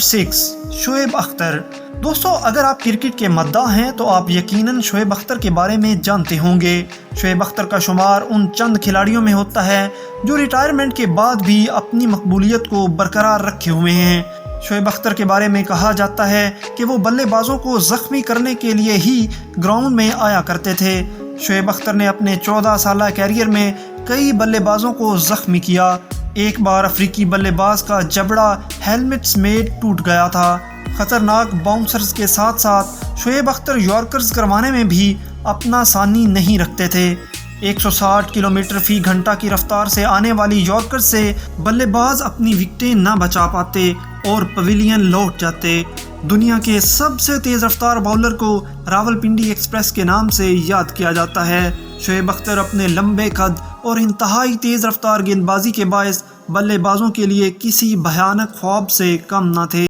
6 شعیب اختر۔ دوستو، اگر آپ کرکٹ کے مداح ہیں تو آپ یقیناً شعیب اختر کے بارے میں جانتے ہوں گے۔ شعیب اختر کا شمار ان چند کھلاڑیوں میں ہوتا ہے جو ریٹائرمنٹ کے بعد بھی اپنی مقبولیت کو برقرار رکھے ہوئے ہیں۔ شعیب اختر کے بارے میں کہا جاتا ہے کہ وہ بلے بازوں کو زخمی کرنے کے لیے ہی گراؤنڈ میں آیا کرتے تھے۔ شعیب اختر نے اپنے 14 سالہ کیریئر میں کئی بلے بازوں کو زخمی کیا۔ ایک بار افریقی بلے باز کا جبڑا ہیلمٹ سمیت ٹوٹ گیا تھا۔ خطرناک باؤنسرز کے ساتھ ساتھ شعیب اختر یارکرز کروانے میں بھی اپنا ثانی نہیں رکھتے تھے۔ 160 کلومیٹر فی گھنٹہ کی رفتار سے آنے والی یارکر سے بلے باز اپنی وکٹیں نہ بچا پاتے اور پویلین لوٹ جاتے۔ دنیا کے سب سے تیز رفتار باؤلر کو راولپنڈی ایکسپریس کے نام سے یاد کیا جاتا ہے۔ شعیب اختر اپنے لمبے قد اور انتہائی تیز رفتار گیند بازی کے باعث بلے بازوں کے لیے کسی بھیانک خواب سے کم نہ تھے۔